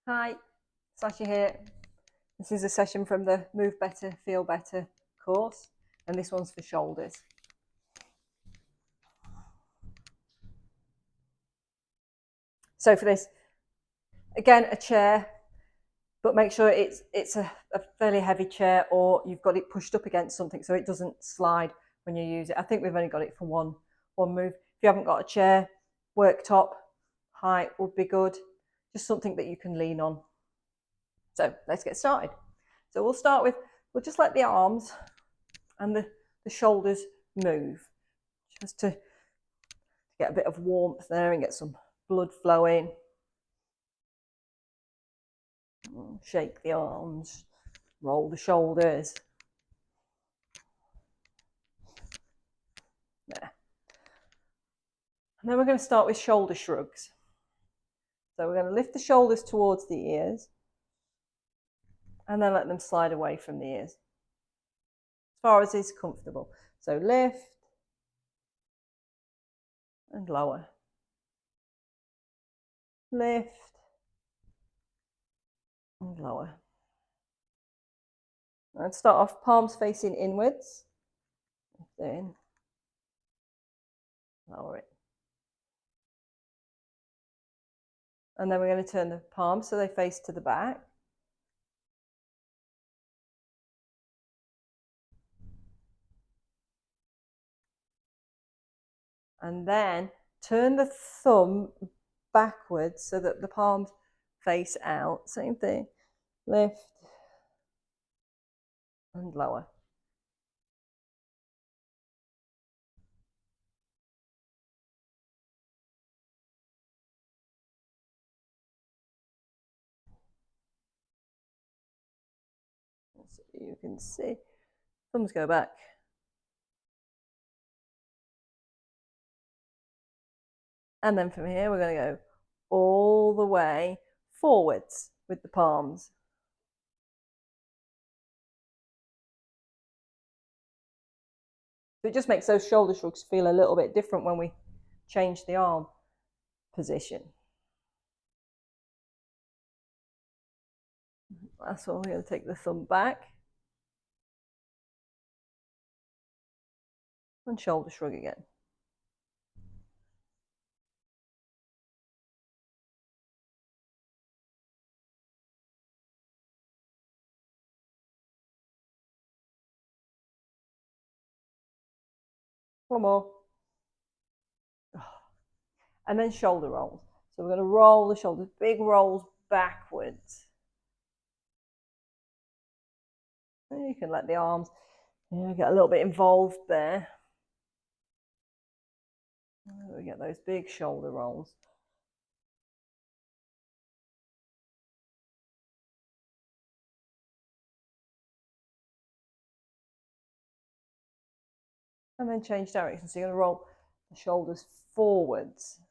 Hi, Sasha here. This is a session from the Move Better, Feel Better course, and this one's for shoulders. So for this, again, a chair, but make sure it's a fairly heavy chair, or you've got it pushed up against something so it doesn't slide when you use it. I think we've only got it for one move. If you haven't got a chair, worktop height would be good. Just something that you can lean on. So let's get started. So we'll start with, we'll just let the arms and the shoulders move, just to get a bit of warmth there and get some blood flowing. Shake the arms, roll the shoulders. There. And then we're going to start with shoulder shrugs. So we're going to lift the shoulders towards the ears and then let them slide away from the ears as far as is comfortable. So lift and lower. Lift and lower. And start off palms facing inwards. Then lower it. And then we're going to turn the palms so they face to the back. And then turn the thumb backwards so that the palms face out. Same thing. Lift and lower. So you can see, thumbs go back. And then from here, we're going to go all the way forwards with the palms. So it just makes those shoulder shrugs feel a little bit different when we change the arm position. That's all. We're going to take the thumb back and shoulder shrug again. One more. And then shoulder rolls. So we're going to roll the shoulders, big rolls backwards. And you can let the arms get a little bit involved there. We get those big shoulder rolls. And then change direction. So you're going to roll the shoulders forwards.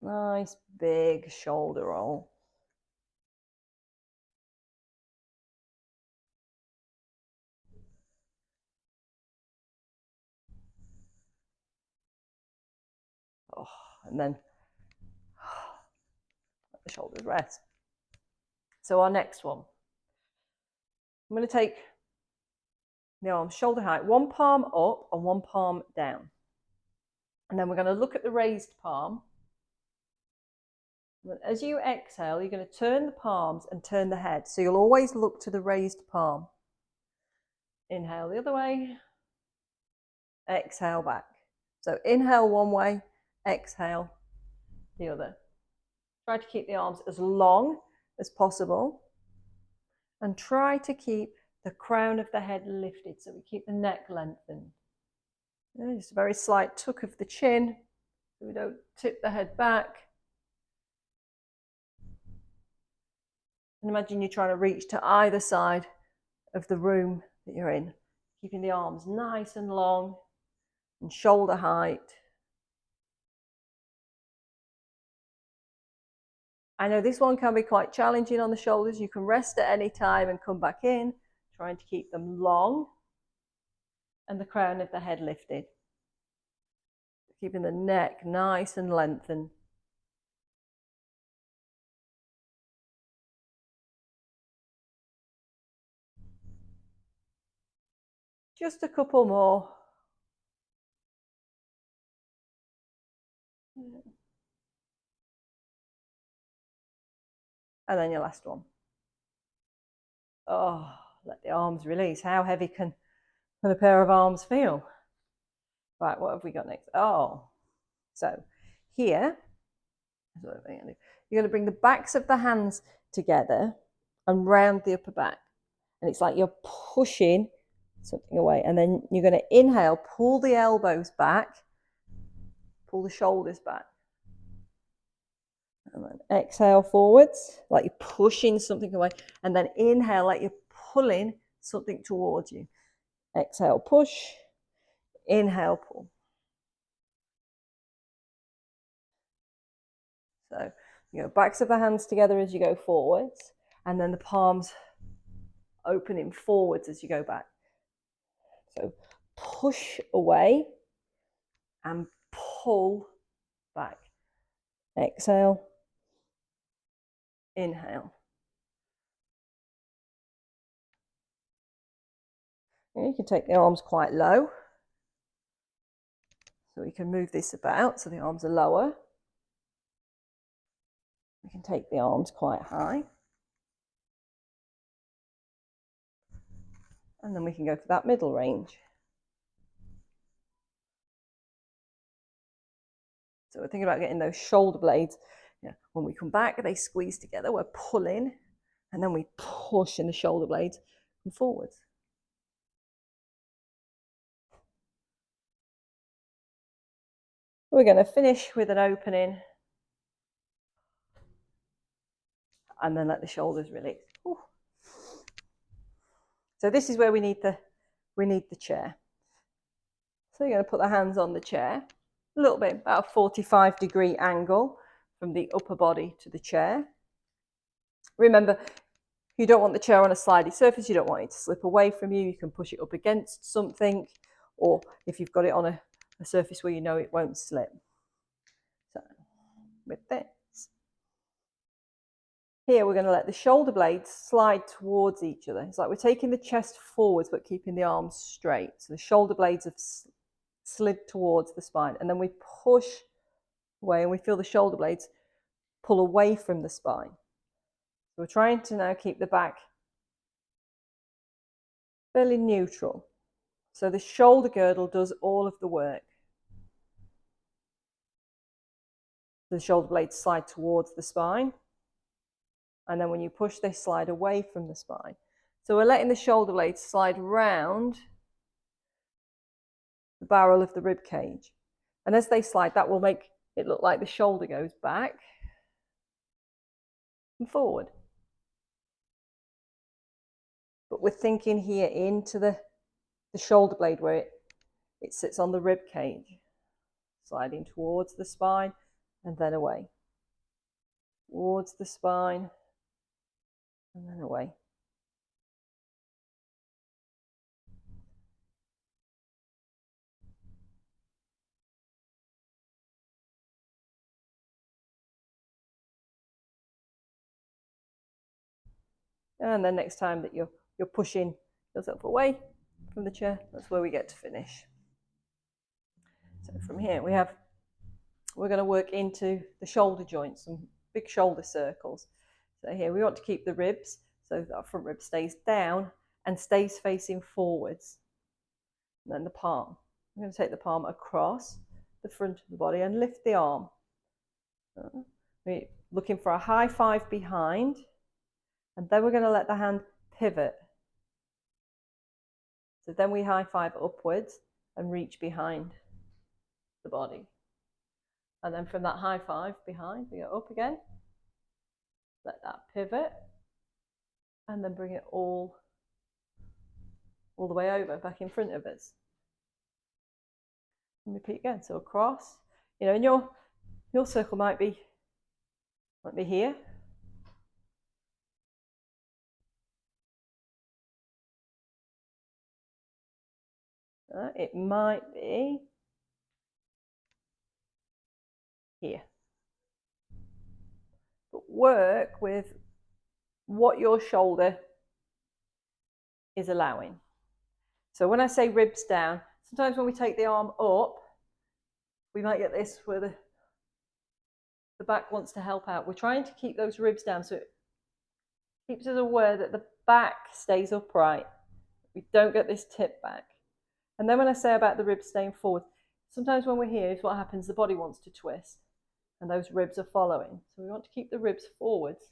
Nice big shoulder roll. Oh, and then let the shoulders rest. So our next one, I'm going to take the arms shoulder height, one palm up and one palm down. And then we're going to look at the raised palm. As you exhale, you're going to turn the palms and turn the head. So you'll always look to the raised palm. Inhale the other way. Exhale back. So inhale one way, exhale the other. Try to keep the arms as long as possible. And try to keep the crown of the head lifted. So we keep the neck lengthened. Just a very slight tuck of the chin. So we don't tip the head back. And imagine you're trying to reach to either side of the room that you're in, keeping the arms nice and long and shoulder height. I know this one can be quite challenging on the shoulders. You can rest at any time and come back in, trying to keep them long and the crown of the head lifted. Keeping the neck nice and lengthened. Just a couple more. And then your last one. Oh, let the arms release. How heavy can a pair of arms feel? Right, what have we got next? Oh, so here, you're going to bring the backs of the hands together and round the upper back. And it's like you're pushing something away. And then you're going to inhale, pull the elbows back, pull the shoulders back. And then exhale forwards, like you're pushing something away. And then inhale, like you're pulling something towards you. Exhale, push. Inhale, pull. So, backs of the hands together as you go forwards, and then the palms opening forwards as you go back. So, push away and pull back. Exhale. Inhale. And you can take the arms quite low. So we can move this about so the arms are lower. We can take the arms quite high. And then we can go for that middle range. So we're thinking about getting those shoulder blades. When we come back, they squeeze together. We're pulling, and then we push in the shoulder blades and forwards. We're going to finish with an opening, and then let the shoulders release. Ooh. So this is where we need the chair. So you're going to put the hands on the chair, a little bit, about a 45-degree angle from the upper body to the chair. Remember, you don't want the chair on a slidey surface. You don't want it to slip away from you. You can push it up against something, or if you've got it on a surface where you know it won't slip. So with this. Here we're going to let the shoulder blades slide towards each other. It's like we're taking the chest forwards but keeping the arms straight. So the shoulder blades have slid towards the spine, and then we push away and we feel the shoulder blades pull away from the spine. So we're trying to now keep the back fairly neutral. So the shoulder girdle does all of the work. The shoulder blades slide towards the spine. And then when you push, they slide away from the spine. So we're letting the shoulder blades slide round the barrel of the rib cage. And as they slide, that will make it look like the shoulder goes back and forward. But we're thinking here into the shoulder blade where it sits on the rib cage, sliding towards the spine and then away. Towards the spine and then away. And then next time that you're pushing yourself away from the chair, that's where we get to finish. So from here we're going to work into the shoulder joints, some big shoulder circles. So here we want to keep the ribs, so that our front rib stays down and stays facing forwards. And then the palm. I'm going to take the palm across the front of the body and lift the arm. We're looking for a high five behind, and then we're going to let the hand pivot. So then we high five upwards and reach behind the body. And then from that high five behind, we go up again. Let that pivot. And then bring it all the way over, back in front of us. And repeat again. So across. And your circle might be here. It might be here. But work with what your shoulder is allowing. So when I say ribs down, sometimes when we take the arm up, we might get this where the back wants to help out. We're trying to keep those ribs down so it keeps us aware that the back stays upright. We don't get this tip back. And then when I say about the ribs staying forward, sometimes when we're here is what happens, the body wants to twist and those ribs are following. So we want to keep the ribs forwards.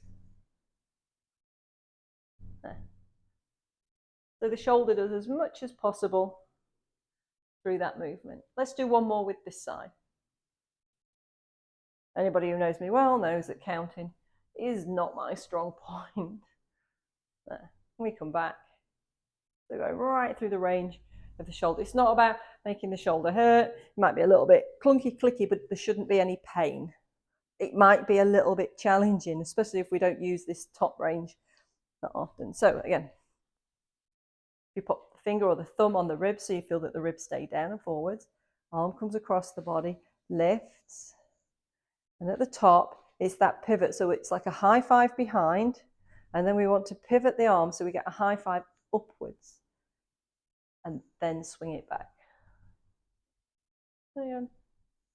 There. So the shoulder does as much as possible through that movement. Let's do one more with this side. Anybody who knows me well knows that counting is not my strong point. There. We come back. So go right through the range of the shoulder. It's not about making the shoulder hurt. It might be a little bit clunky, clicky, but there shouldn't be any pain. It might be a little bit challenging, especially if we don't use this top range that often. So again, you put the finger or the thumb on the ribs so you feel that the ribs stay down and forwards. Arm comes across the body, lifts, and at the top it's that pivot. So it's like a high five behind, and then we want to pivot the arm so we get a high five upwards, and then swing it back. And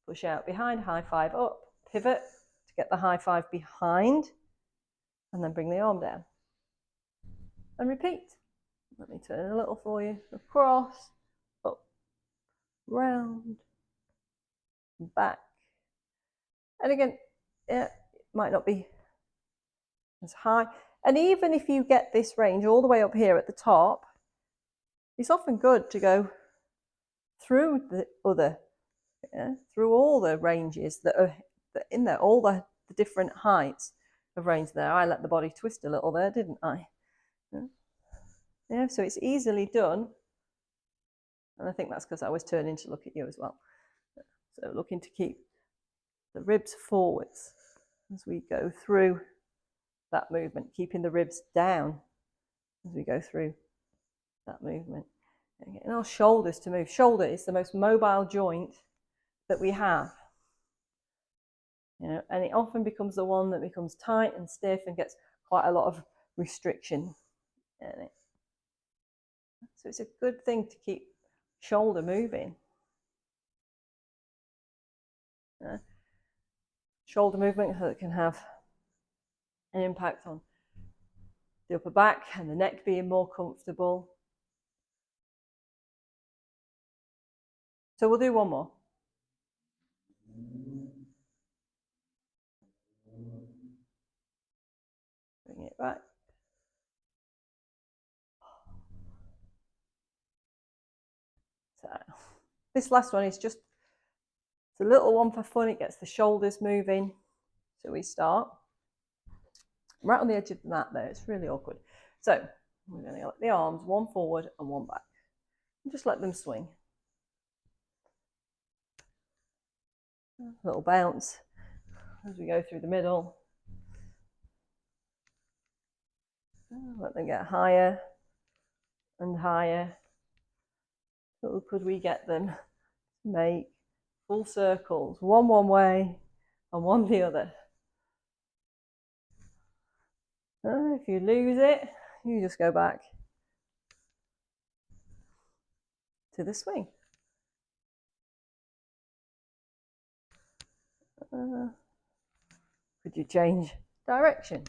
push out behind, high five up, pivot to get the high five behind, and then bring the arm down. And repeat. Let me turn a little for you. Across, up, round, back. And again, it might not be as high. And even if you get this range all the way up here at the top, it's often good to go through the other, through all the ranges that are in there, all the different heights of range there. I let the body twist a little there, didn't I? Yeah, so it's easily done. And I think that's because I was turning to look at you as well. So looking to keep the ribs forwards as we go through that movement, keeping the ribs down as we go through that movement. And getting our shoulders to move. Shoulder is the most mobile joint that we have. And it often becomes the one that becomes tight and stiff and gets quite a lot of restriction in it. So it's a good thing to keep shoulder moving. Shoulder movement can have an impact on the upper back and the neck being more comfortable. So we'll do one more. Bring it back. So this last one is just, it's a little one for fun. It gets the shoulders moving. So we start right on the edge of the mat there. It's really awkward. So we're going to let the arms one forward and one back. And just let them swing. A little bounce as we go through the middle. Let them get higher and higher. So could we get them to make full circles, one way and one the other. If you lose it, you just go back to the swing. Could you change direction?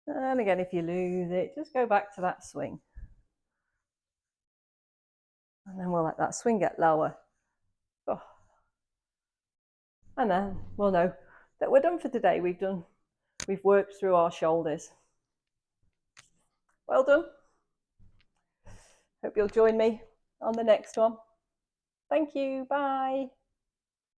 And again, if you lose it, just go back to that swing. And then we'll let that swing get lower. Oh. And then we'll know that we're done for today. We've worked through our shoulders. Well done. Hope you'll join me on the next one. Thank you. Bye.